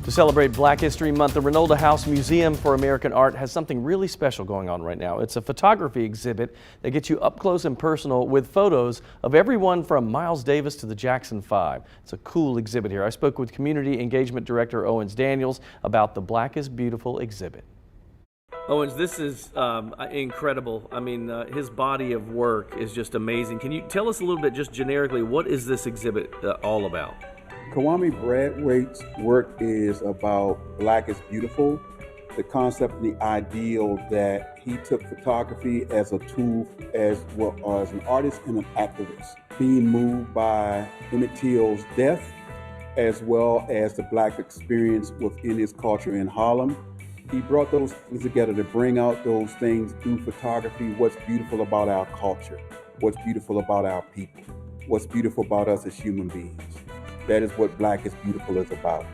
To celebrate Black History Month, the Reynolda House Museum for American Art has something really special going on right now. It's a photography exhibit that gets you up close and personal with photos of everyone from Miles Davis to the Jackson 5. It's a cool exhibit here. I spoke with Community Engagement Director Owens Daniels about the Black is Beautiful exhibit. Owens, this is incredible. I mean, his body of work is just amazing. Can you tell us a little bit, just generically, what is this exhibit all about? Kwame Bradwaite's work is about Black is Beautiful, the concept and the ideal that he took photography as a tool as well as an artist and an activist, being moved by Emmett Till's death, as well as the Black experience within his culture in Harlem. He brought those things together to bring out those things through photography, what's beautiful about our culture, what's beautiful about our people, what's beautiful about us as human beings. That is what Black is Beautiful is about.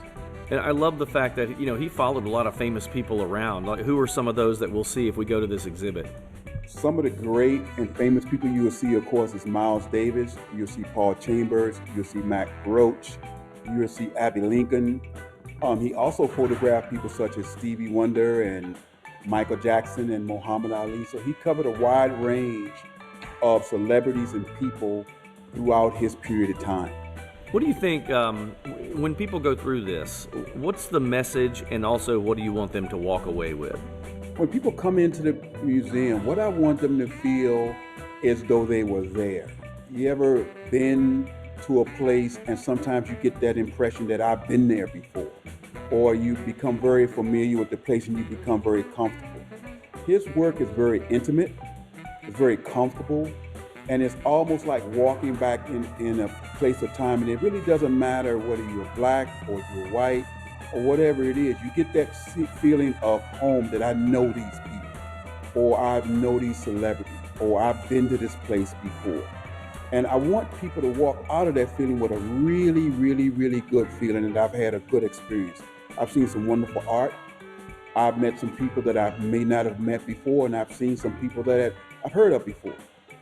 And I love the fact that, you know, he followed a lot of famous people around. Like, who are some of those that we'll see if we go to this exhibit? Some of the great and famous people you will see, of course, is Miles Davis. You'll see Paul Chambers. You'll see Mack Roach. You'll see Abbey Lincoln. He also photographed people such as Stevie Wonder and Michael Jackson and Muhammad Ali. So he covered a wide range of celebrities and people throughout his period of time. What do you think, when people go through this, what's the message, and also what do you want them to walk away with? When people come into the museum, what I want them to feel is though they were there. You ever been to a place and sometimes you get that impression that I've been there before, or you become very familiar with the place and you become very comfortable. His work is very intimate, it's very comfortable, and it's almost like walking back in a place of time, and it really doesn't matter whether you're Black or you're white or whatever it is. You get that feeling of home, that I know these people, or I know these celebrities, or I've been to this place before. And I want people to walk out of that feeling with a really, really, really good feeling that I've had a good experience. I've seen some wonderful art. I've met some people that I may not have met before, and I've seen some people that I've heard of before.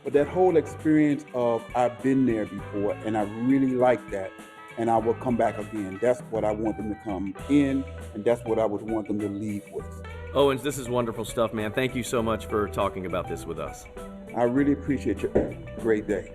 But that whole experience of I've been there before, and I really like that, and I will come back again. That's what I want them to come in, and that's what I would want them to leave with. Owens, this is wonderful stuff, man. Thank you so much for talking about this with us. I really appreciate your great day.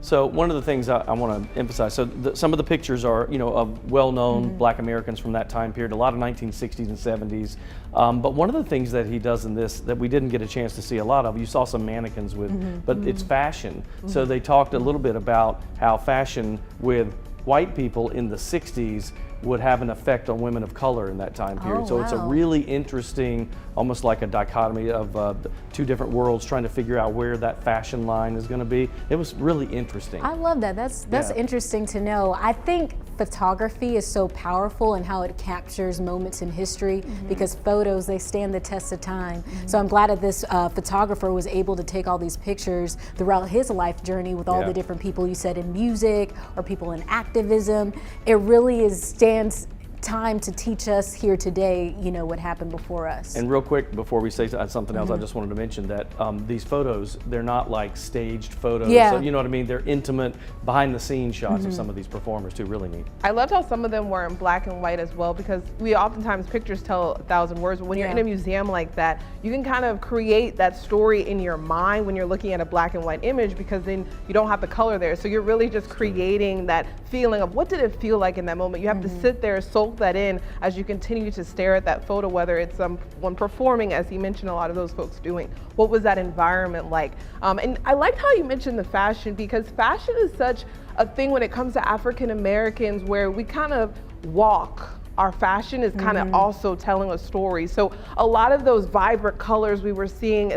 So one of the things I want to emphasize, so some of the pictures are, you know, of well-known Black Americans from that time period, a lot of 1960s and 70s. But one of the things that he does in this that we didn't get a chance to see a lot of, you saw some mannequins with, but it's fashion. So they talked a little bit about how fashion with white people in the 60s would have an effect on women of color in that time period. So it's a really interesting, almost like a dichotomy of the two different worlds, trying to figure out where that fashion line is going to be. It was really interesting. I love that. That's interesting to know. I think photography is so powerful in how it captures moments in history, because photos, they stand the test of time. So I'm glad that this photographer was able to take all these pictures throughout his life journey with all the different people you said in music or people in activism. It really stands time to teach us here today, you know, what happened before us. And real quick, before we say something else, I just wanted to mention that these photos, they're not like staged photos. So, you know what I mean? They're intimate, behind the scenes shots of some of these performers too. Really neat. I loved how some of them were in black and white as well, because we oftentimes, pictures tell 1,000 words, but when you're in a museum like that, you can kind of create that story in your mind when you're looking at a black and white image, because then you don't have the color there. So you're really just creating that feeling of what did it feel like in that moment. You have to sit there, soak that in as you continue to stare at that photo, whether it's someone performing, as he mentioned a lot of those folks doing. What was that environment like? And I liked how you mentioned the fashion, because fashion is such a thing when it comes to African Americans, where we kind of walk. Our fashion is kind of also telling a story. So a lot of those vibrant colors we were seeing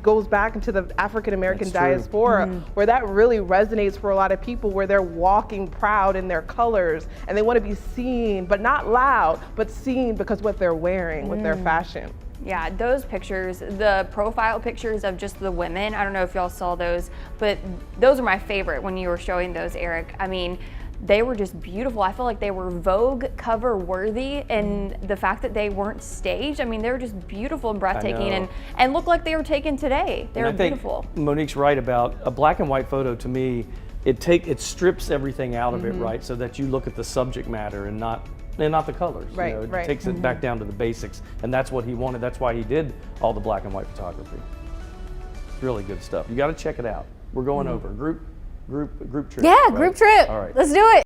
goes back into the African American diaspora, where that really resonates for a lot of people, where they're walking proud in their colors and they want to be seen, but not loud, but seen because what they're wearing with their fashion. Yeah, those pictures, the profile pictures of just the women, I don't know if y'all saw those, but those are my favorite when you were showing those, Eric. I mean, they were just beautiful. I feel like they were Vogue cover worthy, and the fact that they weren't staged, I mean, they were just beautiful and breathtaking, and looked like they were taken today. They were beautiful. Monique's right about a black and white photo. To me, it strips everything out of it, right? So that you look at the subject matter and not and not the colors. Right, You know, it right. takes it back down to the basics, and that's what he wanted. That's why he did all the black and white photography. It's really good stuff. You got to check it out. We're going over group trip. Yeah, right? group trip. All right. Let's do it.